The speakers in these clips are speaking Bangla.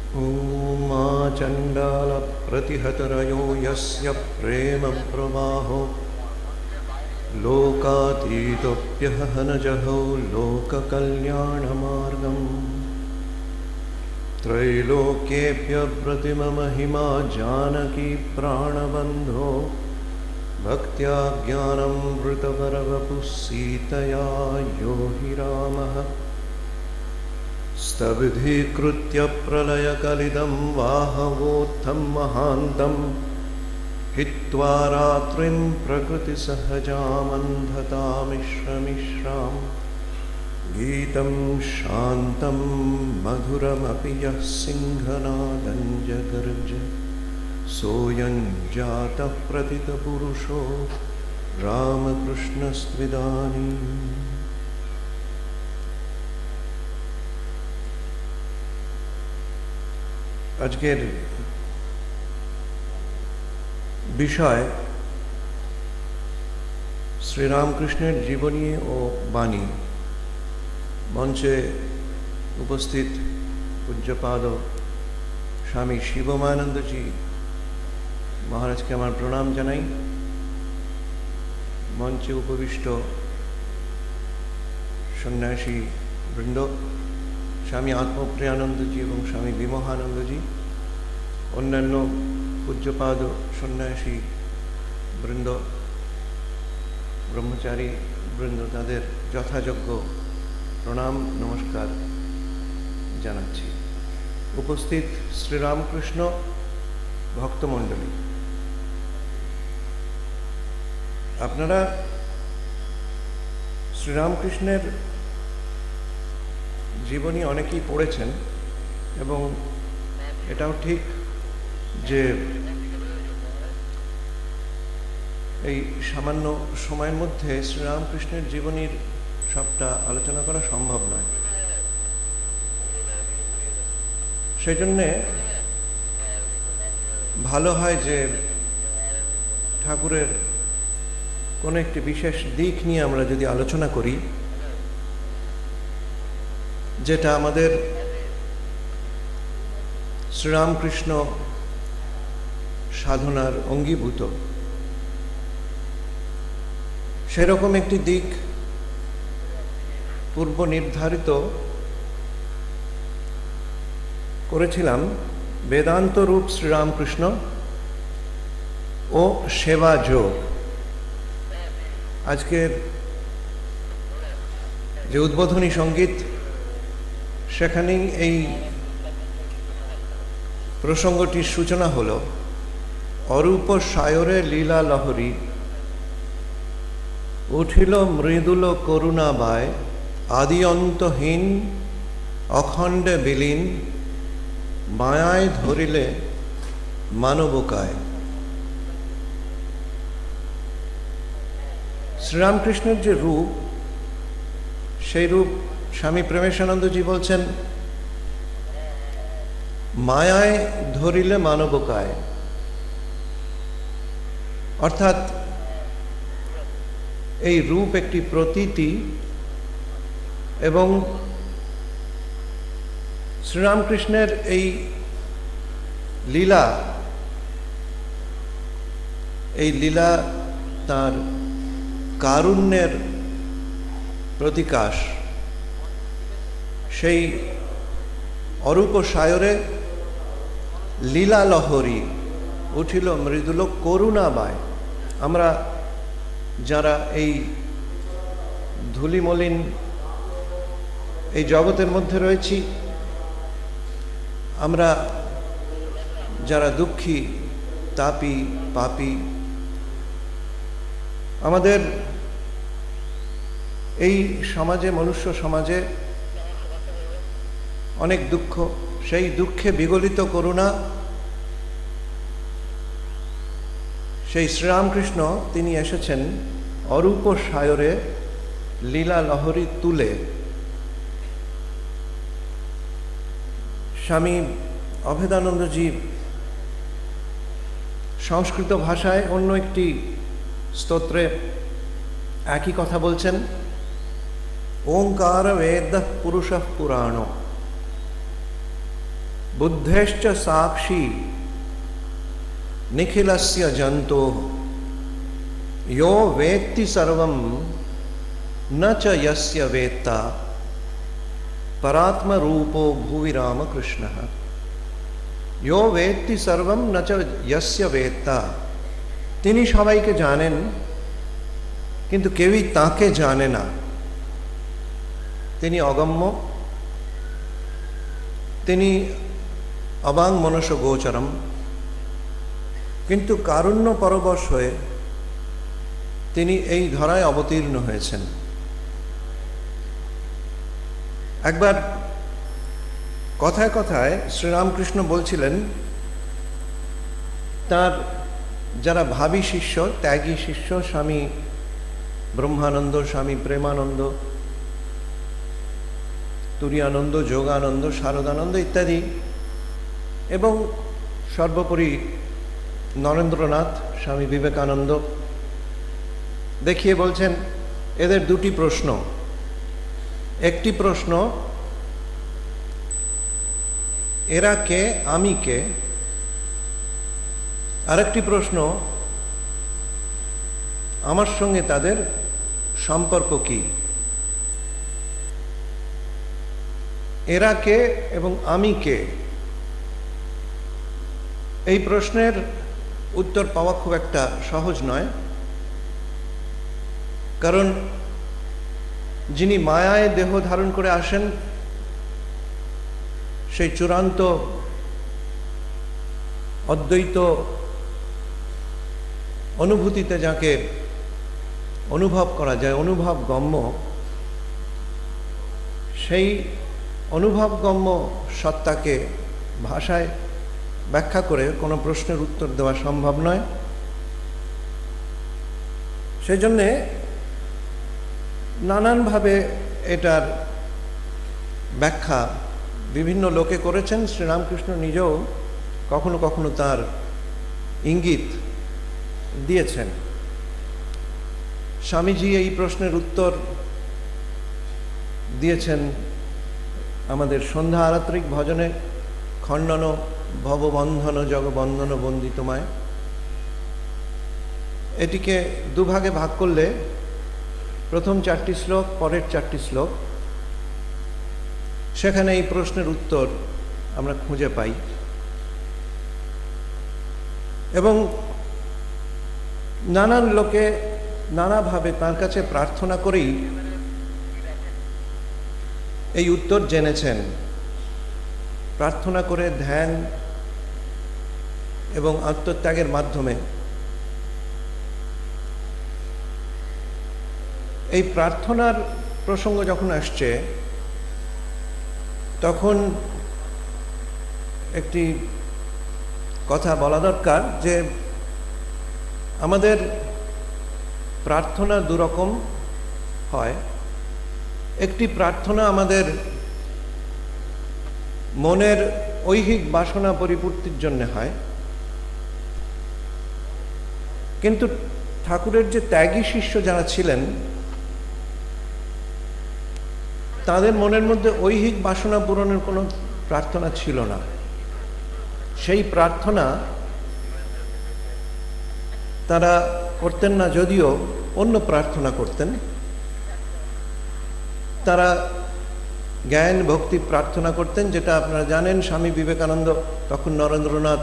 मा चण्डालप्रतिहतरयो यस्य प्रेम प्रवाहो लोकातीतोऽप्यहनजहो लोककल्याणमार्गम् त्रैलोक्येऽप्यप्रतिममहिमा जानकी प्राणबन्धो भक्त्या ज्ञानमृतवरवपुः सीतया यो हि रामः स्तविधीकृत्य प्रलयकलिदं वाहवोत्थं महान्तं हित्वा रात्रिं प्रकृतिसहजामन्धतामिश्रमिश्रां गीतं शान्तं मधुरमपि यः सिंहनादं जगर्ज सोऽयं जातः प्रतितपुरुषो रामकृष्णस्त्विदानीम्। আজকের বিষয় শ্রীরামকৃষ্ণের জীবনী ও বাণী। মঞ্চে উপস্থিত পূজ্যপাদ স্বামী শিবমানন্দজি মহারাজকে আমার প্রণাম জানাই। মঞ্চে উপবিষ্ট সন্ন্যাসী বৃন্দ, স্বামী আত্মপ্রিয়ানন্দজি এবং স্বামী বিমোহানন্দজি, অন্যান্য পূজ্যপাদ সন্ন্যাসী বৃন্দ, ব্রহ্মচারী বৃন্দ, তাদের যথাযোগ্য প্রণাম নমস্কার জানাচ্ছি। উপস্থিত শ্রীরামকৃষ্ণ ভক্তমণ্ডলী, আপনারা শ্রীরামকৃষ্ণের জীবনী অনেকেই পড়েছেন এবং এটাও ঠিক যে এই সামান্য সময়ের মধ্যে শ্রীরামকৃষ্ণের জীবনীর সবটা আলোচনা করা সম্ভব নয়। সেই জন্যে ভালো হয় যে ঠাকুরের কোনো একটি বিশেষ দিক নিয়ে আমরা যদি আলোচনা করি, যেটা আমাদের শ্রীরামকৃষ্ণ সাধনার অঙ্গীভূত, সেরকম একটি দিক পূর্ব নির্ধারিত করেছিলাম বেদান্ত রূপ শ্রীরামকৃষ্ণ ও সেবা যোগ। আজকের যে উদ্বোধনী সঙ্গীত, সেখানেই এই প্রসঙ্গটির সূচনা হল। অরূপ সায়রে লীলা লহরী উঠিল মৃদুল করুণাবায়, আদি অন্তহীন অখণ্ডে বিলীন মায়ায় ধরিলে মানবকায়। শ্রীরামকৃষ্ণের যে রূপ, সেই রূপ স্বামী প্রেমেশানন্দজি বলছেন মায়ায় ধরিলে মানবকায়, অর্থাৎ এই রূপ একটি প্রতীতি এবং শ্রীরামকৃষ্ণের এই লীলা তার কারুণ্যের প্রতিকাশ। সেই অরূপ সায়রে লীলা লহরী উঠিল মৃদুল করুণাবায়। আমরা যারা এই ধূলিমলিন এই জগতের মধ্যে রয়েছি, আমরা যারা দুঃখী, তাপী, পাপী, আমাদের এই সমাজে, মনুষ্য সমাজে অনেক দুঃখ। সেই দুঃখে বিগলিত করুণা সেই শ্রীরামকৃষ্ণ তিনি এসেছেন অরূপ সায়রে লীলা লহরী তুলে। স্বামী অভেদানন্দজি সংস্কৃত ভাষায় অন্য একটি স্তোত্রে একই কথা বলছেন, ओंकार वेद पुरुष पुराणो बुद्धेश्च साक्षी निखिलस्य जन्तोः यो वेत्ति सर्वं न च यस्य वेत्ता परात्म रूपो भुवि रामकृष्णः। यो वेत्ति सर्वं न च यस्य वेत्ता, তিনি সবাইকে জানেন কিন্তু কেউই তাকে জানে না। তিনি অগম্য, তিনি অবাং মনস গোচরম, কিন্তু কারুণ্য পরবশ হয়ে তিনি এই ধরায় অবতীর্ণ হয়েছেন। একবার কথায় কথায় শ্রীরামকৃষ্ণ বলছিলেন তার যারা ভাবী শিষ্য, ত্যাগী শিষ্য, স্বামী ব্রহ্মানন্দ, স্বামী প্রেমানন্দ, তুরীয়ানন্দ, যোগানন্দ, শারদানন্দ ইত্যাদি, এবং সর্বোপরি নরেন্দ্রনাথ, স্বামী বিবেকানন্দ, দেখিয়ে বলছেন এদের দুটি প্রশ্ন। একটি প্রশ্ন, এরা কে, আমি কে? আরেকটি প্রশ্ন, আমার সঙ্গে তাদের সম্পর্ক কি? এরা কে এবং আমি কে, এই প্রশ্নের উত্তর পাওয়া খুব একটা সহজ নয়। কারণ যিনি মায়ায় দেহ ধারণ করে আসেন, সেই চূড়ান্ত অদ্বৈত অনুভূতিতে যাকে অনুভব করা যায়, অনুভব গম্য, সেই অনুভবগম্য সত্তাকে ভাষায় ব্যাখ্যা করে কোনো প্রশ্নের উত্তর দেওয়া সম্ভব নয়। সেই জন্যে নানানভাবে এটার ব্যাখ্যা বিভিন্ন লোকে করেছেন। শ্রীরামকৃষ্ণ নিজেও কখনো কখনো তার ইঙ্গিত দিয়েছেন। স্বামীজি এই প্রশ্নের উত্তর দিয়েছেন আমাদের সন্ধ্যা আরাত্রিক ভজনে, খণ্ডন ভববন্ধন জগবন্ধন বন্দিতমায়। এটিকে দুভাগে ভাগ করলে প্রথম 4টি শ্লোক, পরের 4টি শ্লোক, সেখানে এই প্রশ্নের উত্তর আমরা খুঁজে পাই। এবং নানান লোকে নানাভাবে তার কাছে প্রার্থনা করেই এই উত্তর জেনেছেন। প্রার্থনা করে, ধ্যান এবং আত্মত্যাগের মাধ্যমে। এই প্রার্থনার প্রসঙ্গ যখন আসছে, তখন একটি কথা বলা দরকার যে আমাদের প্রার্থনা দুরকম হয়। একটি প্রার্থনা আমাদের মনের ঐহিক বাসনা পরিপূর্তির জন্য হয়, কিন্তু ঠাকুরের যে ত্যাগী শিষ্য যারা ছিলেন, তাদের মনের মধ্যে ঐহিক বাসনা পূরণের কোনো প্রার্থনা ছিল না। সেই প্রার্থনা তারা করতেন না, যদিও অন্য প্রার্থনা করতেন। তারা জ্ঞান ভক্তি প্রার্থনা করতেন, যেটা আপনারা জানেন। স্বামী বিবেকানন্দ তখন নরেন্দ্রনাথ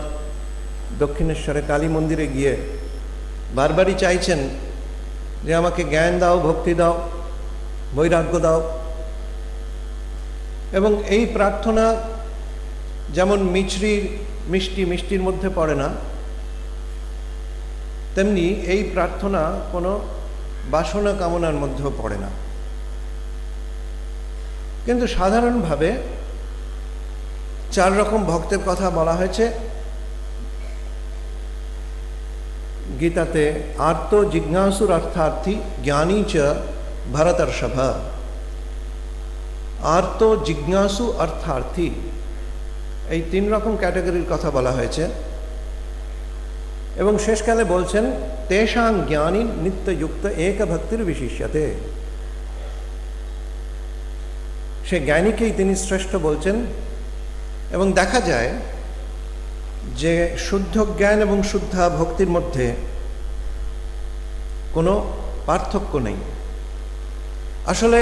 দক্ষিণেশ্বরে কালী মন্দিরে গিয়ে বারবারই চাইছেন যে আমাকে জ্ঞান দাও, ভক্তি দাও, বৈরাগ্য দাও। এবং এই প্রার্থনা যেমন মিষ্টির মধ্যে পড়ে না, তেমনি এই প্রার্থনা কোনো বাসনা কামনার মধ্যেও পড়ে না। কিন্তু সাধারণভাবে 4 রকম ভক্তের কথা বলা হয়েছে গীতাতে। আর্ত, জিজ্ঞাসুর অর্থার্থী, জ্ঞানী চ ভরতর্ষভ। আর্ত, জিজ্ঞাসু, অর্থার্থী, এই 3 রকম ক্যাটাগরির কথা বলা হয়েছে। এবং শেষকালে বলছেন তেষাং জ্ঞানী নিত্যযুক্ত এক ভক্তির বিশিষ্যতে। সে জ্ঞানীকেই তিনি শ্রেষ্ঠ বলছেন এবং দেখা যায় যে শুদ্ধ জ্ঞান এবং শুদ্ধা ভক্তির মধ্যে কোনো পার্থক্য নেই। আসলে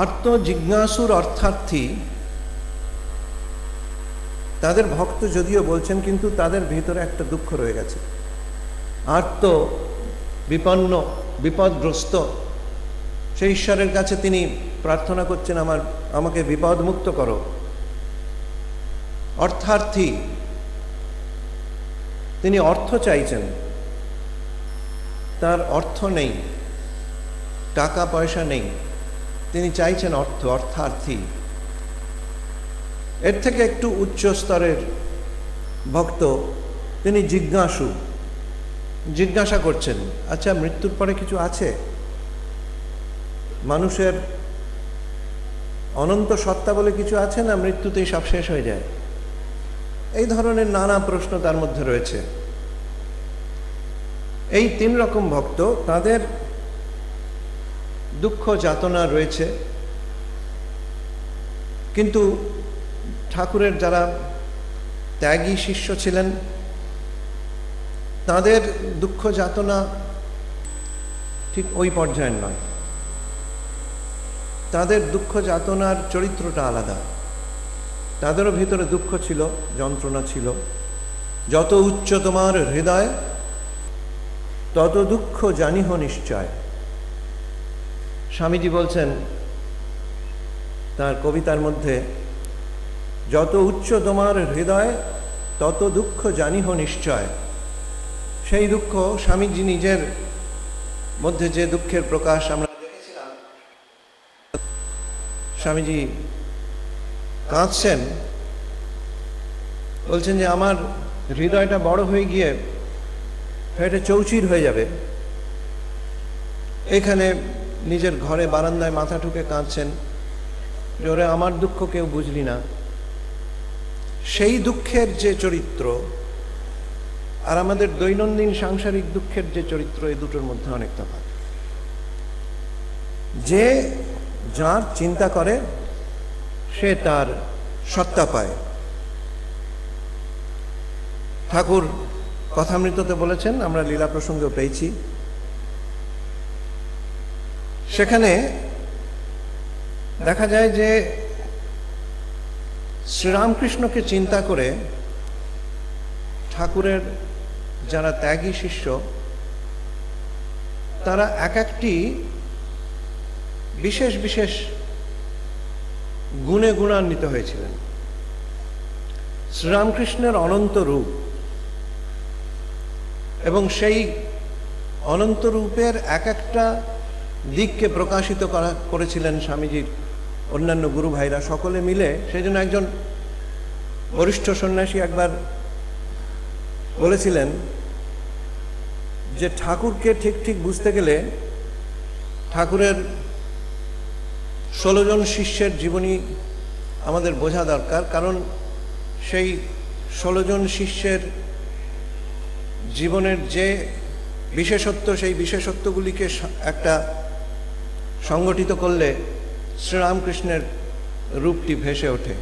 আর্ত জিজ্ঞাসুর অর্থার্থী তাদের ভক্ত যদিও বলছেন, কিন্তু তাদের ভিতরে একটা দুঃখ রয়ে গেছে। আর্ত, বিপন্ন, বিপদগ্রস্ত, সেই ঈশ্বরের কাছে তিনি প্রার্থনা করছেন, আমাকে বিপদমুক্ত করো। অর্থার্থী, তিনি অর্থ চাইছেন, তার অর্থ নেই, টাকা পয়সা নেই, তিনি চাইছেন অর্থ, অর্থার্থী। এর থেকে একটু উচ্চ স্তরের ভক্ত, তিনি জিজ্ঞাসু, জিজ্ঞাসা করছেন, আচ্ছা মৃত্যুর পরে কিছু আছে? মানুষের অনন্ত সত্তা বলে কিছু আছে, না মৃত্যুতেই সব শেষ হয়ে যায়? এই ধরনের নানা প্রশ্ন তার মধ্যে রয়েছে। এই তিন রকম ভক্ত, তাদের দুঃখ যাতনা রয়েছে, কিন্তু ঠাকুরের যারা ত্যাগী শিষ্য ছিলেন তাদের দুঃখ যাতনা ঠিক ওই পর্যায়ের নয়। তাদের দুঃখ যাতনার চরিত্রটা আলাদা। তাদেরও ভিতরে দুঃখ ছিল, যন্ত্রণা ছিল। যত উচ্চ তোমার হৃদয়, তত দুঃখ জানিহ নিশ্চয়। স্বামীজি বলছেন তার কবিতার মধ্যে, যত উচ্চ তোমার হৃদয়, তত দুঃখ জানিহ নিশ্চয়। সেই দুঃখ স্বামীজি নিজের মধ্যে যে দুঃখের প্রকাশ আমরা দেখেছিলাম, স্বামীজি কাঁদছেন, বলছেন যে আমার হৃদয়টা বড় হয়ে গিয়ে ফেটে চৌচির হয়ে যাবে। এখানে নিজের ঘরে বারান্দায় মাথা ঠুকে কাঁদছেন যে ওরে আমার দুঃখ কেউ বুঝলি না। সেই দুঃখের যে চরিত্র আর আমাদের দৈনন্দিন সাংসারিক দুঃখের যে চরিত্র, এই দুটোর মধ্যে অনেক তফাৎ। যে যার চিন্তা করে সে তার সত্তা পায়। ঠাকুর কথামৃততে বলেছেন, আমরা লীলা প্রসঙ্গেও পেয়েছি, সেখানে দেখা যায় যে শ্রীরামকৃষ্ণকে চিন্তা করে ঠাকুরের যারা ত্যাগী শিষ্য, তারা এক একটি বিশেষ বিশেষ গুণে গুণান্বিত হয়েছিলেন। শ্রীরামকৃষ্ণের অনন্ত রূপ, এবং সেই অনন্ত রূপের এক একটা দিককে প্রকাশিত করেছিলেন স্বামীজির অন্যান্য গুরু ভাইরা সকলে মিলে। সেই জন্য একজন বরিষ্ঠ সন্ন্যাসী একবার বলেছিলেন যে ঠাকুরকে ঠিক ঠিক বুঝতে গেলে ঠাকুরের 16 জন শিষ্যের জীবনী আমাদের বোঝা দরকার, কারণ সেই 16 জন শিষ্যের জীবনের যে বিশেষত্ব, সেই বিশেষত্বগুলিকে একটা সংগঠিত করলে শ্রীরামকৃষ্ণের রূপটি ভেসে ওঠে,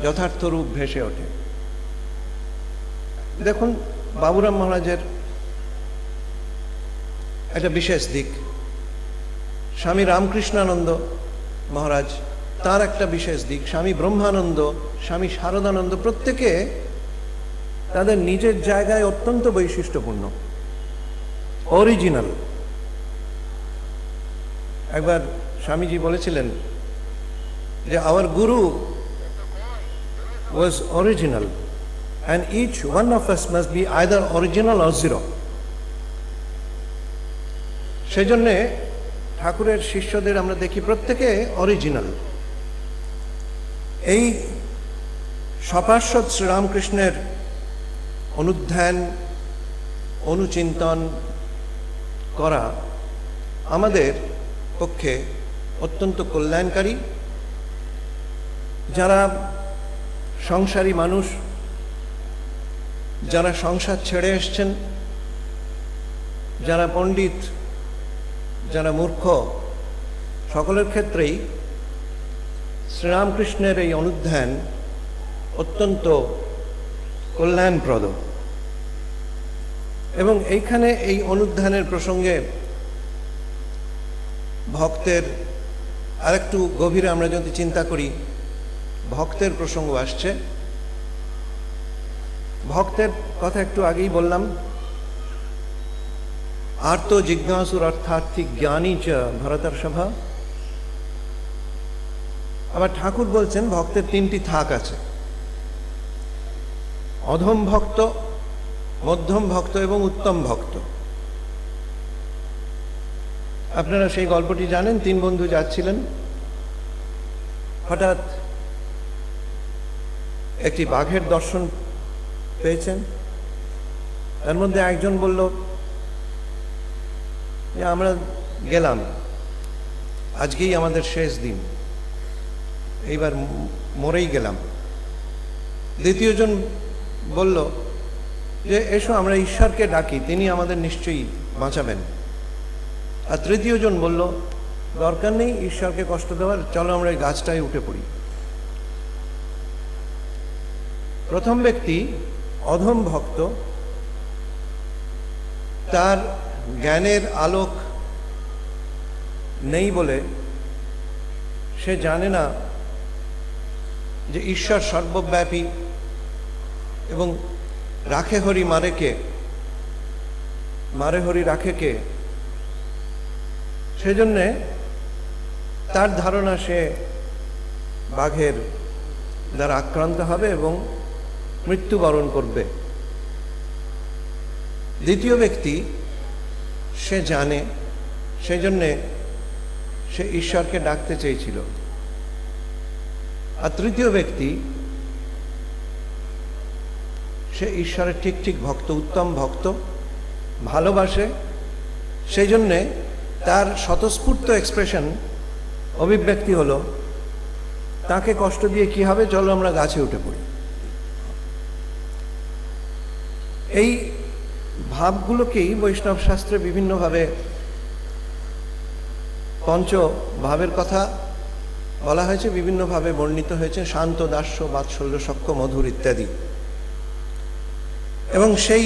যথার্থ রূপ ভেসে ওঠে। দেখুন বাবুরাম মহারাজের একটা বিশেষ দিক, স্বামী রামকৃষ্ণানন্দ মহারাজ তার একটা বিশেষ দিক, স্বামী ব্রহ্মানন্দ, স্বামী শারদানন্দ, প্রত্যেকে তাদের নিজের জায়গায় অত্যন্ত বৈশিষ্ট্যপূর্ণ, অরিজিনাল। একবার স্বামীজি বলেছিলেন যে hour Guru was original and each one of us must be either original or zero. সেই জন্যে ঠাকুরের শিষ্যদের আমরা দেখি প্রত্যেকে অরিজিনাল। এই সপার্ষদ শ্রীরামকৃষ্ণের অনুধ্যান, অনুচিন্তন করা আমাদের পক্ষে অত্যন্ত কল্যাণকারী। যারা সংসারী মানুষ, যারা সংসার ছেড়ে এসছেন, যারা পণ্ডিত, যারা মূর্খ, সকলের ক্ষেত্রেই শ্রীরামকৃষ্ণের এই অনুধ্যান অত্যন্ত কল্যাণপ্রদ, এবং এইখানে এই অনুধ্যানের প্রসঙ্গে ভক্তের আরেকটু গভীরে আমরা যদি চিন্তা করি, ভক্তের প্রসঙ্গ আসছে। ভক্তের কথা একটু আগেই বললাম, আর্ত জিজ্ঞাসুর অর্থার্থী জ্ঞানী চ ভরতর্ষভা। আবার ঠাকুর বলছেন ভক্তের তিনটি থাক আছে, অধম ভক্ত, মধ্যম ভক্ত এবং উত্তম ভক্ত। আপনারা সেই গল্পটি জানেন, তিন বন্ধু যাচ্ছিলেন, হঠাৎ একটি বাঘের দর্শন পেয়েছেন। তার মধ্যে একজন বলল যে আমরা গেলাম, আজকেই আমাদের শেষ দিন, এইবার মরেই গেলাম। দ্বিতীয়জন বলল যে এসো আমরা ঈশ্বরকে ডাকি, তিনি আমাদের নিশ্চয়ই বাঁচাবেন। আর তৃতীয়জন বলল দরকার নেই ঈশ্বরকে কষ্ট দেওয়ার, চলো আমরা এই গাছটায় উঠে পড়ি। প্রথম ব্যক্তি অধম ভক্ত, তার জ্ঞানের আলোক নেই বলে সে জানে না যে ঈশ্বর সর্বব্যাপী এবং রাখে হরি মারে কে, মারে হরি রাখে কে। সেজন্যে তার ধারণা সে বাঘের দ্বারা আক্রান্ত হবে এবং মৃত্যুবরণ করবে। দ্বিতীয় ব্যক্তি সে জানে, সেজন্যে সে ঈশ্বরকে ডাকতে চেয়েছিল। আর তৃতীয় ব্যক্তি সে ঈশ্বরের ঠিক ঠিক ভক্ত, উত্তম ভক্ত, ভালোবাসে, সেই জন্যে তার স্বতঃস্ফূর্ত এক্সপ্রেশন, অভিব্যক্তি হলো তাকে কষ্ট দিয়ে কি হবে, চলো আমরা গাছে উঠে পড়ি। এই ভাবগুলোকেই বৈষ্ণব শাস্ত্রে বিভিন্নভাবে পঞ্চ ভাবের কথা বলা হয়েছে, বিভিন্নভাবে বর্ণিত হয়েছে, শান্ত, দাস্য, বাৎসল্য, সখ্য, মধুর ইত্যাদি। এবং সেই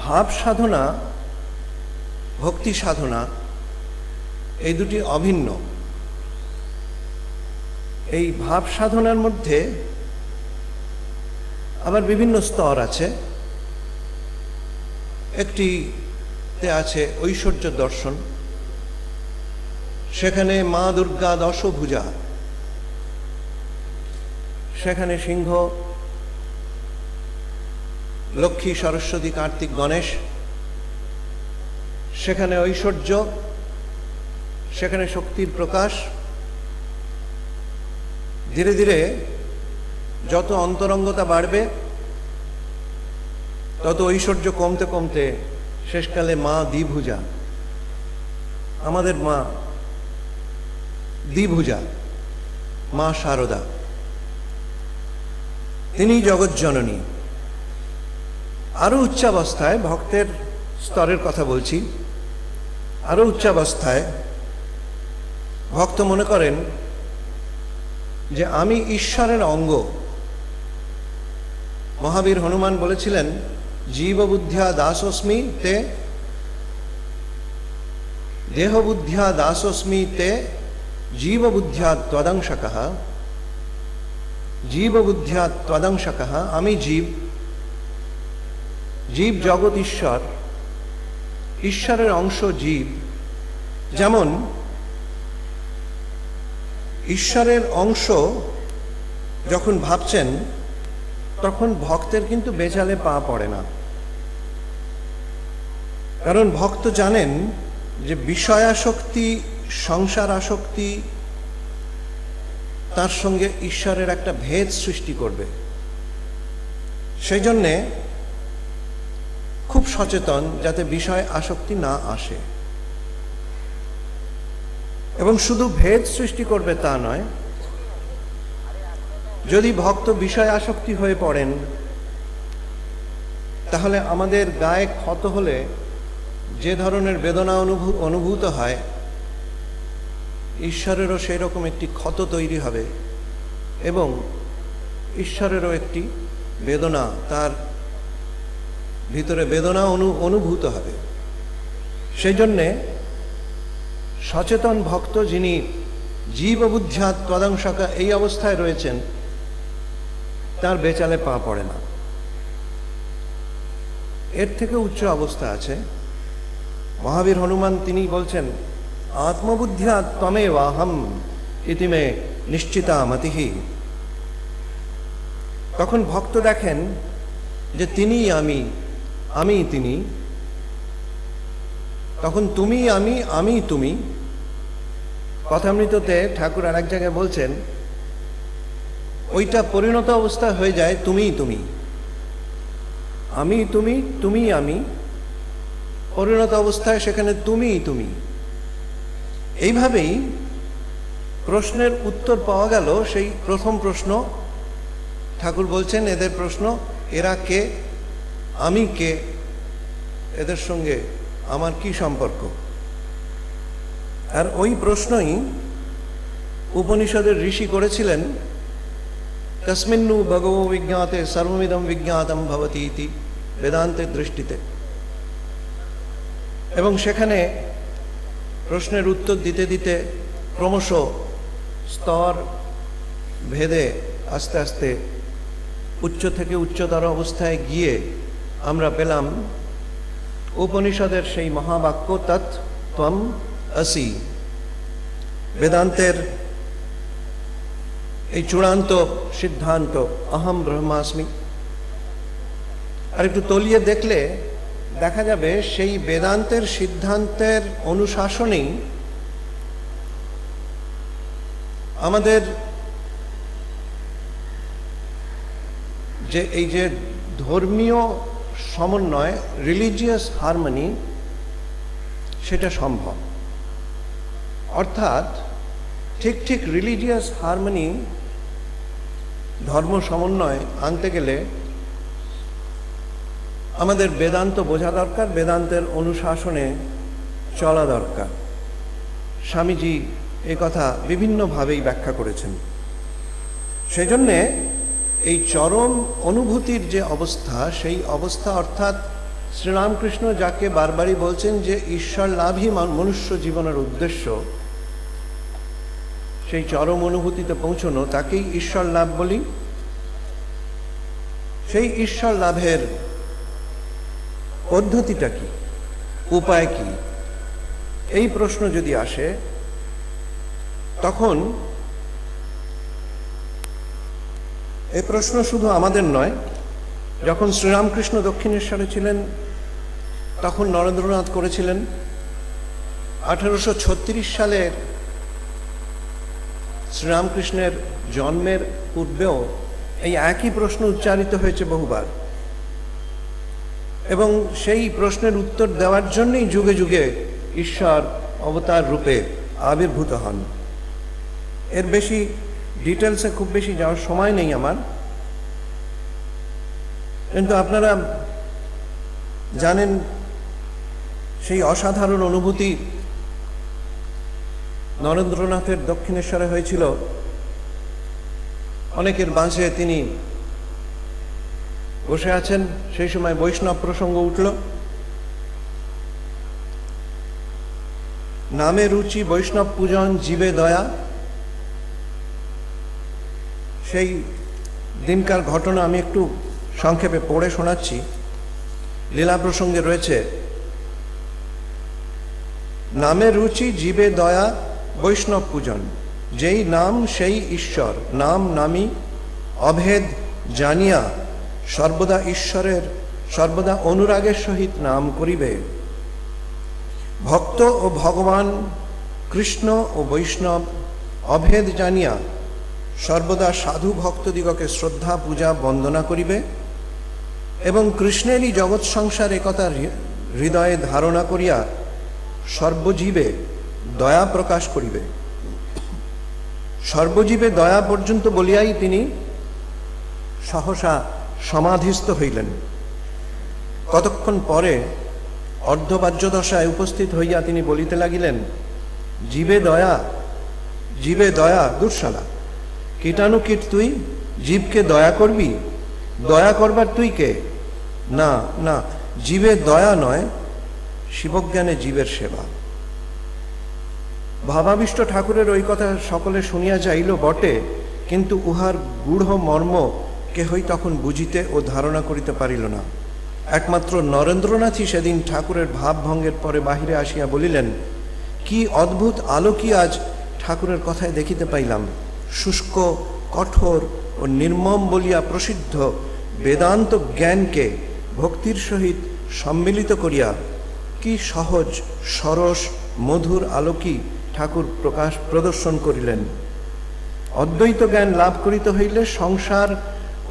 ভাব সাধনা, ভক্তি সাধনা, এই দুটি অভিন্ন। এই ভাব সাধনার মধ্যে আবার বিভিন্ন স্তর আছে। একটিতে আছে ঐশ্বর্য দর্শন, সেখানে মা দুর্গা দশভুজা, সেখানে সিংহ, লক্ষ্মী, সরস্বতী, কার্তিক, গণেশ, সেখানে ঐশ্বর্য, সেখানে শক্তির প্রকাশ। ধীরে ধীরে যত অন্তরঙ্গতা বাড়বে তত ঐশ্বর্য কমতে কমতে শেষকালে মা দ্বিভুজা, আমাদের মা দ্বিভুজা, মা শারদা, তিনি জগৎজননী। আরো উচ্চাবস্থায়, ভক্তের স্তরের কথা বলছি, আরো উচ্চাবস্থায় ভক্ত মনে করেন যে আমি ঈশ্বরের অঙ্গ। মহাবীর হনুমান বলেছিলেন, জীববুদ্ধ্যা দাসোস্মি তে, দেহবুদ্ধ্যা দাসোস্মি তে, জীববুদ্ধ্যা ত্বদংশকঃ। জীববুদ্ধ্যা ত্বদংশকঃ, আমি জীব, জীব জগৎ ঈশ্বর, ঈশ্বরের অংশ জীব। যেমন ঈশ্বরের অংশ যখন ভাবছেন তখন ভক্তের কিন্তু বেচালে পা পড়ে না, কারণ ভক্ত জানেন যে বিষয়াসক্তি, সংসার আসক্তি তার সঙ্গে ঈশ্বরের একটা ভেদ সৃষ্টি করবে। সেই জন্যে খুব সচেতন যাতে বিষয় আসক্তি না আসে। এবং শুধু ভেদ সৃষ্টি করবে তা নয়, যদি ভক্ত বিষয় আসক্তি হয়ে পড়েন তাহলে আমাদের গায়ে ক্ষত হলে যে ধরনের বেদনা অনুভূত হয় ঈশ্বরেরও সেই রকম একটি ক্ষত তৈরি হবে এবং ঈশ্বরেরও একটি বেদনা, তার ভিতরে বেদনা অনুভূত হবে। সেই জন্যে সচেতন ভক্ত যিনি জীববুদ্ধ্যাৎ ত্বদংশকা এই অবস্থায় রয়েছেন, তার বেচালে পা পড়ে না। এর থেকে উচ্চ অবস্থা আছে। মহাবীর হনুমান তিনি বলছেন, আত্মবুদ্ধ্যাৎ ত্বমেবাহম ইতি মে নিশ্চিতা মতিহি। তখন ভক্ত দেখেন যে তিনি আমি, আমি তিনি, তখন তুমি আমি, আমি তুমি। কথামৃততে ঠাকুর আর এক জায়গায় বলছেন, ওইটা পরিণত অবস্থা হয়ে যায় তুমি তুমি, আমি তুমি, তুমি আমি, পরিণত অবস্থায় সেখানে তুমি তুমি। এইভাবেই প্রশ্নের উত্তর পাওয়া গেল। সেই প্রথম প্রশ্ন, ঠাকুর বলছেন এদের প্রশ্ন, এরা কে, আমি কে, এদের সঙ্গে আমার কি সম্পর্ক। আর ওই প্রশ্নই উপনিষদের ঋষি করেছিলেন, তস্মিন্নু ভগবো বিজ্ঞাতে সর্বমিদম বিজ্ঞাতম ভবতি ইতি বেদান্তের দৃষ্টিতে। এবং সেখানে প্রশ্নের উত্তর দিতে দিতে ক্রমশ স্তর ভেদে আস্তে আস্তে উচ্চ থেকে উচ্চতর অবস্থায় গিয়ে আমরা পেলাম উপনিষদের সেই মহাবাক্য তৎ ত্বম আসি। বেদান্তের এই চূড়ান্ত সিদ্ধান্ত অহম ব্রহ্মাস্মি। আর একটু তলিয়ে দেখলে দেখা যাবে সেই বেদান্তের সিদ্ধান্তের অনুশাসনেই আমাদের যে এই যে ধর্মীয় সমন্বয়, রিলিজিয়াস হারমনি, সেটা সম্ভব। অর্থাৎ ঠিক ঠিক রিলিজিয়াস হারমনি, ধর্ম সমন্বয় আনতে গেলে আমাদের বেদান্ত বোঝা দরকার, বেদান্তের অনুশাসনে চলা দরকার। স্বামীজি এ কথা বিভিন্নভাবেই ব্যাখ্যা করেছেন। সেজন্যে এই চরম অনুভূতির যে অবস্থা, সেই অবস্থা অর্থাৎ শ্রীরামকৃষ্ণ যাকে বারবারই বলছেন যে ঈশ্বর লাভই মনুষ্য জীবনের উদ্দেশ্য, সেই চরম অনুভূতিতে পৌঁছনো, তাকেই ঈশ্বর লাভ বলি। সেই ঈশ্বর লাভের পদ্ধতিটা কি, উপায় কি, এই প্রশ্ন যদি আসে, তখন এই প্রশ্ন শুধু আমাদের নয়। যখন শ্রীরামকৃষ্ণ দক্ষিণেশ্বরে ছিলেন তখন নরেন্দ্রনাথ করেছিলেন। 1836 সালের শ্রীরামকৃষ্ণের জন্মের পূর্বেও এই একই প্রশ্ন উচ্চারিত হয়েছে বহুবার, এবং সেই প্রশ্নের উত্তর দেওয়ার জন্যই যুগে যুগে ঈশ্বর অবতার রূপে আবির্ভূত হন। এর বেশি ডিটেলসে খুব বেশি যাওয়ার সময় নেই আমার, কিন্তু আপনারা জানেন সেই অসাধারণ অনুভূতি নরেন্দ্রনাথের দক্ষিণেশ্বরে হয়েছিল। অনেকের বাঁশে তিনি বসে আছেন, সেই সময় বৈষ্ণব প্রসঙ্গ উঠল। নামে রুচি বৈষ্ণব পূজন জীবে দয়া। সেই দিনকার ঘটনা আমি একটু সংক্ষেপে পড়ে শোনাচ্ছি। লীলা প্রসঙ্গে রয়েছে, নামে রুচি জীবে দয়া বৈষ্ণব পূজন, যেই নাম সেই ঈশ্বর, নাম নামি অভেদ জানিয়া সর্বদা ঈশ্বরের সর্বদা অনুরাগের সহিত নাম করিবে। ভক্ত ও ভগবান কৃষ্ণ ও বৈষ্ণব অভেদ জানিয়া সর্বদা সাধু ভক্তদিগকে শ্রদ্ধা পূজা বন্দনা করিবে এবং কৃষ্ণেরই জগৎ সংসার একথা হৃদয়ে ধারণা করিয়া সর্বজীবে দয়া প্রকাশ করিবে। সর্বজীবে দয়া পর্যন্ত বলিয়াই তিনি সহসা সমাধিস্থ হইলেন। কতক্ষণ পরে অর্ধবাহ্য দশায় উপস্থিত হইয়া তিনি বলিতে লাগিলেন, জীবে দয়া জীবে দয়া দুঃশালা, কীটাণু কীট তুই, জীবকে দয়া করবি? দয়া করবার তুই কে? না না, জীবে দয়া নয়, শিবজ্ঞানে জীবের সেবা। ভাবাবিষ্ট ঠাকুরের ওই কথা সকলে শুনিয়া যাইল বটে, কিন্তু উহার গূঢ় মর্ম কেহই তখন বুঝিতে ও ধারণা করিতে পারিল না। একমাত্র নরেন্দ্রনাথই সেদিন ঠাকুরের ভাবভঙ্গের পরে বাহিরে আসিয়া বলিলেন, কি অদ্ভুত আলোকই আজ ঠাকুরের কথায় দেখিতে পাইলাম। শুষ্ক, কঠোর ও নির্মম বলিয়া প্রসিদ্ধ বেদান্ত জ্ঞানকে ভক্তির সহিত সম্মিলিত করিয়া কি সহজ, সরস, মধুর আলোকই ঠাকুর প্রদর্শন করিলেন। অদ্বৈত জ্ঞান লাভ করিতে হইলে সংসার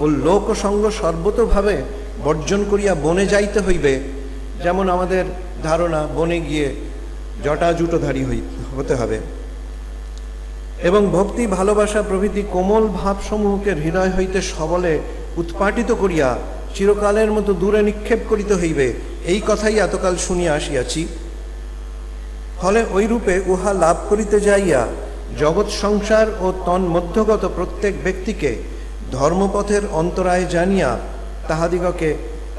ও লোকসঙ্গ সর্বতোভাবে বর্জন করিয়া বনে যাইতে হইবে, যেমন আমাদের ধারণা বনে গিয়ে জটাজুটোধারী হতে হবে, এবং ভক্তি, ভালোবাসা প্রভৃতি কোমল ভাবসমূহকে হৃদয় হইতে সবলে উৎপাটিত করিয়া চিরকালের মতো দূরে নিক্ষেপ করিতে হইবে, এই কথাই এতকাল শুনিয়া আসিয়াছি। ফলে ওইরূপে উহা লাভ করিতে যাইয়া জগৎ সংসার ও তন্মধ্যগত প্রত্যেক ব্যক্তিকে ধর্মপথের অন্তরায় জানিয়া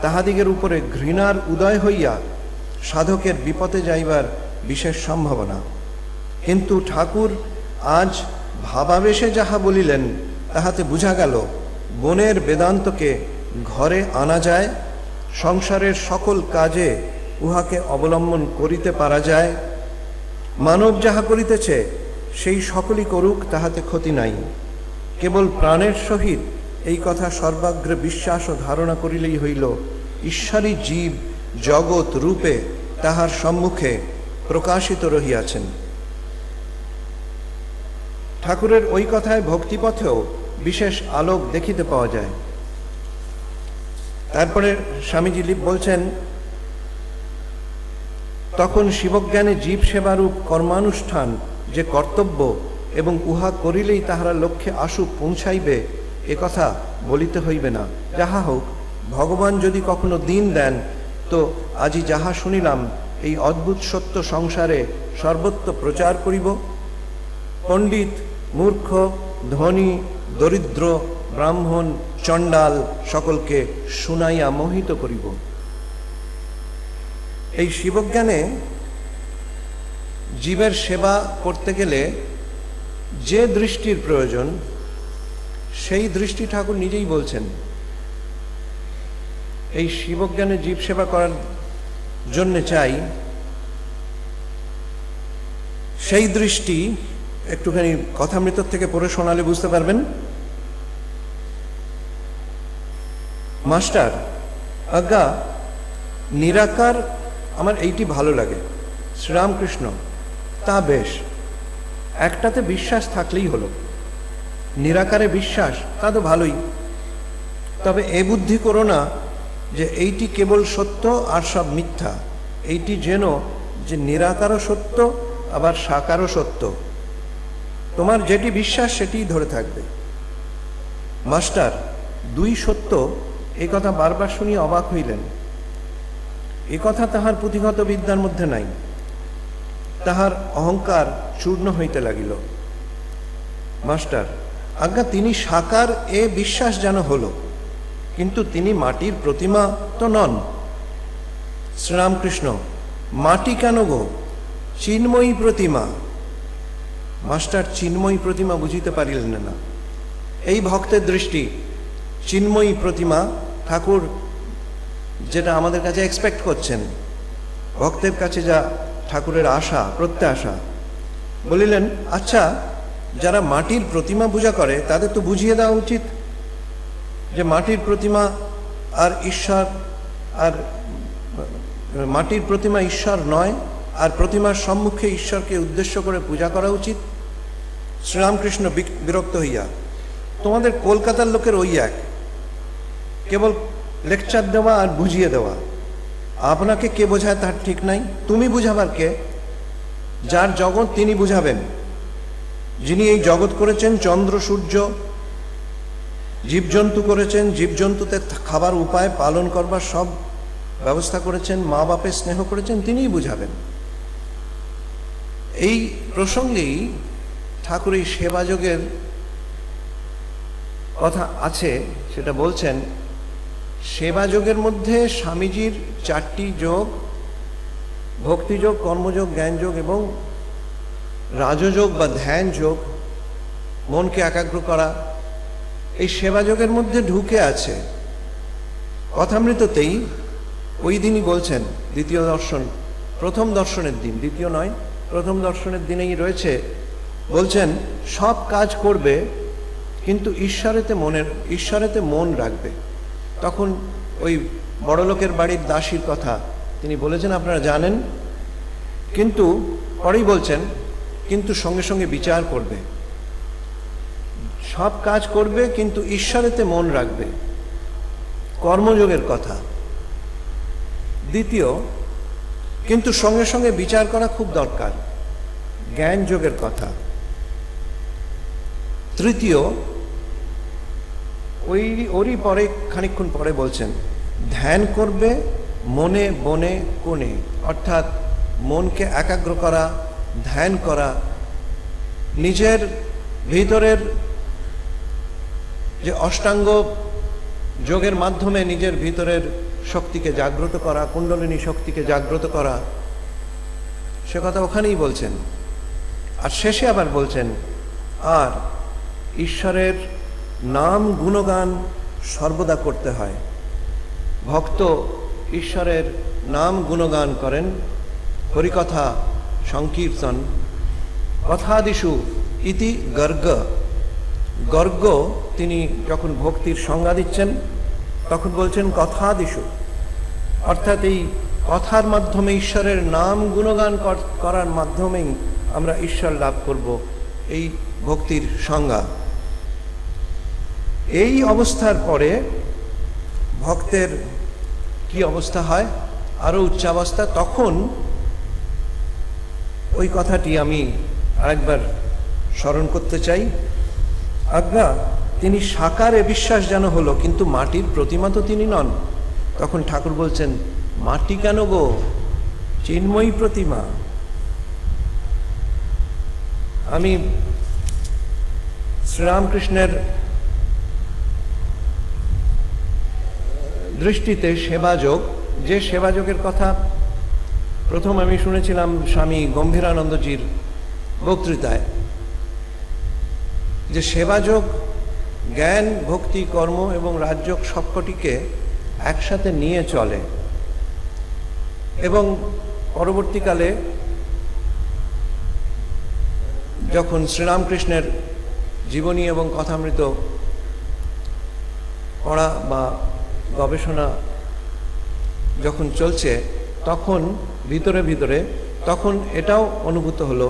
তাহাদিগের উপরে ঘৃণার উদয় হইয়া সাধকের বিপদে যাইবার বিশেষ সম্ভাবনা। কিন্তু ঠাকুর আজ ভাবাবেশে যাহা বলিলেন তাহাতে বুঝা গেল বনের বেদান্তকে ঘরে আনা যায়, সংসারের সকল কাজে উহাকে অবলম্বন করিতে পারা যায়। মানব যাহা করিতেছে সেই সকলই করুক, তাহাতে ক্ষতি নাই। কেবল প্রাণের সহিত এই কথা সর্বাগ্রে বিশ্বাস ও ধারণা করিলেই হইল ঈশ্বরী জীব জগৎ রূপে তাহার সম্মুখে প্রকাশিত রহিয়াছেন। ঠাকুরের ওই কথায় ভক্তিপথেও বিশেষ আলোক দেখিতে পাওয়া যায়। তারপরে স্বামীজি বলছেন, তখন শিবজ্ঞানে জীব সেবারূপ কর্মানুষ্ঠান যে কর্তব্য, এবং উহা করিলেই তাহারা লক্ষ্যে আসুক, পৌঁছাইবে, এ কথা বলিতে হইবে না। যাহা হোক, ভগবান যদি কখনো দিন দেন, তো আজি যাহা শুনিলাম এই অদ্ভুত সত্য সংসারে সর্বত্র প্রচার করিব। পণ্ডিত, মূর্খ, ধনী, দরিদ্র, ব্রাহ্মণ, চণ্ডাল সকলকে শুনাইয়া মোহিত করিব। এই শিবজ্ঞানে জীবের সেবা করতে গেলে যে দৃষ্টির প্রয়োজন, সেই দৃষ্টি ঠাকুর নিজেই বলছেন। এই শিবজ্ঞানে জীব সেবা করার জন্য চাই সেই দৃষ্টি। একটুখানি কথামৃত থেকে পড়ে শোনালে বুঝতে পারবেন। মাস্টার, আজ্ঞা নিরাকার আমার এইটি ভালো লাগে, শ্রীরামকৃষ্ণ তা বেশ, একটাতে বিশ্বাস থাকলেই হলো। নিরাকারে বিশ্বাস তা তো ভালোই, তবে এ বুদ্ধি করো না যে এইটি কেবল সত্য আর সব মিথ্যা। এইটি যেন যে নিরাকারও সত্য আবার সাকারও সত্য। তোমার যেটি বিশ্বাস সেটিই ধরে থাকবে। মাস্টার দুই সত্য, এই কথা বারবার শুনিয়ে অবাক হইলেন। এ কথা তাহার পুঁথিগত বিদ্যার মধ্যে নাই। তাহার অহংকার চূর্ণ হইতে লাগিল। মাস্টার, আজ্ঞা তিনি সাকার এ বিশ্বাস যেন হলো, কিন্তু তিনি মাটির প্রতিমা তো নন। শ্রীরামকৃষ্ণ, মাটি কেন গো, চিন্ময়ী প্রতিমা। মাস্টার চিন্ময়ী প্রতিমা বুঝিতে পারিলেন না। এই ভক্তের দৃষ্টি চিন্ময়ী প্রতিমা, ঠাকুর যেটা আমাদের কাছে এক্সপেক্ট করছেন, ভক্তের কাছে যা ঠাকুরের আশা, প্রত্যাশা, বলিলেন আচ্ছা যারা মাটির প্রতিমা পূজা করে তাদের তো বুঝিয়ে দেওয়া উচিত যে মাটির প্রতিমা আর ঈশ্বর, আর মাটির প্রতিমা ঈশ্বর নয়, আর প্রতিমার সম্মুখে ঈশ্বরকে উদ্দেশ্য করে পূজা করা উচিত। শ্রীরামকৃষ্ণ বিরক্ত হইয়া, তোমাদের কলকাতার লোকের ওই এক, কেবল লেকচার দেওয়া আর বুঝিয়ে দেওয়া। আপনাকে কে বোঝায় তার ঠিক নাই, তুমি বুঝাবার কে? যার জগৎ তিনি বুঝাবেন। যিনি এই জগৎ করেছেন, চন্দ্র সূর্য, জীবজন্তু করেছেন, জীবজন্তুতে খাবার উপায় পালন করবার সব ব্যবস্থা করেছেন, মা বাপের স্নেহ করেছেন, তিনিই বুঝাবেন। এই প্রসঙ্গেই ঠাকুর এই সেবাযোগের কথা আছে, সেটা বলছেন সেবাযোগের মধ্যে স্বামীজির 4টি যোগ, ভক্তিযোগ, কর্মযোগ, জ্ঞানযোগ এবং রাজযোগ বা ধ্যান যোগ, মনকে একাগ্র করা, এই সেবাযোগের মধ্যে ঢুকে আছে। কথামৃততেই ওই দিনই বলছেন, দ্বিতীয় দর্শন, প্রথম দর্শনের দিন, দ্বিতীয় নয়, প্রথম দর্শনের দিনেই রয়েছে, বলছেন সব কাজ করবে কিন্তু ঈশ্বরেতে মন রাখবে। তখন ওই বড়লোকের বাড়ির দাসীর কথা তিনি বলেছেন, আপনারা জানেন, কিন্তু পরেই বলছেন কিন্তু সঙ্গে সঙ্গে বিচার করবে। সব কাজ করবে কিন্তু ঈশ্বরেতে মন রাখবে, কর্মযোগের কথা। দ্বিতীয়, কিন্তু সঙ্গে সঙ্গে বিচার করা খুব দরকার, জ্ঞান যোগের কথা। তৃতীয়, ওরই পরে খানিকক্ষণ পরে বলছেন ধ্যান করবে মনে বনে কোণে, অর্থাৎ মনকে একাগ্র করা, ধ্যান করা, নিজের ভিতরের যে অষ্টাঙ্গ যোগের মাধ্যমে নিজের ভিতরের শক্তিকে জাগ্রত করা, কুণ্ডলিনী শক্তিকে জাগ্রত করা, সে কথা ওখানেই বলছেন। আর শেষে আবার বলছেন আর ঈশ্বরের নাম গুণগান সর্বদা করতে হয়। ভক্ত ঈশ্বরের নাম গুণগান করেন, হরিকথা সংকীর্তন, কথাদিষু ইতি গর্গ। গর্গ তিনি যখন ভক্তির সংজ্ঞা দিচ্ছেন তখন বলছেন কথাদিষু, অর্থাৎ এই কথার মাধ্যমে ঈশ্বরের নাম গুণগান করার মাধ্যমেই আমরা ঈশ্বর লাভ করব, এই ভক্তির সংজ্ঞা। এই অবস্থার পরে ভক্তের কি অবস্থা হয়, আরো উচ্চাবস্থা। তখন ওই কথাটি আমি আরেকবার স্মরণ করতে চাই। আজ্ঞা, তিনি সাকারে বিশ্বাস যেন হলো, কিন্তু মাটির প্রতিমা তো তিনি নন। তখন ঠাকুর বলছেন মাটি কেন গো, চিন্ময়ী প্রতিমা। আমি শ্রীরামকৃষ্ণের দৃষ্টিতে সেবাযোগ, যে সেবাযোগের কথা প্রথম আমি শুনেছিলাম স্বামী গম্ভীরানন্দজির বক্তৃতায়, যে সেবাযোগ জ্ঞান, ভক্তি, কর্ম এবং রাজযোগ সবকটিকে একসাথে নিয়ে চলে। এবং পরবর্তীকালে যখন শ্রীরামকৃষ্ণের জীবনী এবং কথামৃত পড়া বা গবেষণা যখন চলছে, তখন ভিতরে ভিতরে তখন এটাও অনুভূত হলো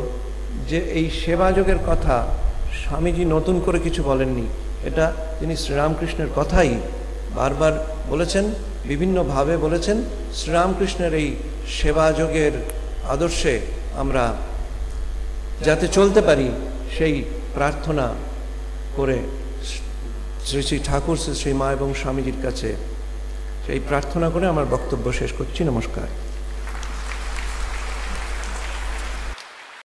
যে এই সেবাযোগের কথা স্বামীজি নতুন করে কিছু বলেননি, এটা তিনি শ্রীরামকৃষ্ণের কথাই বারবার বলেছেন, বিভিন্নভাবে বলেছেন। শ্রীরামকৃষ্ণের এই সেবাযোগের আদর্শে আমরা যাতে চলতে পারি সেই প্রার্থনা করে শ্রী শ্রী ঠাকুর, শ্রী শ্রী মা এবং স্বামীজির কাছে সেই প্রার্থনা করে আমার বক্তব্য শেষ করছি। নমস্কার।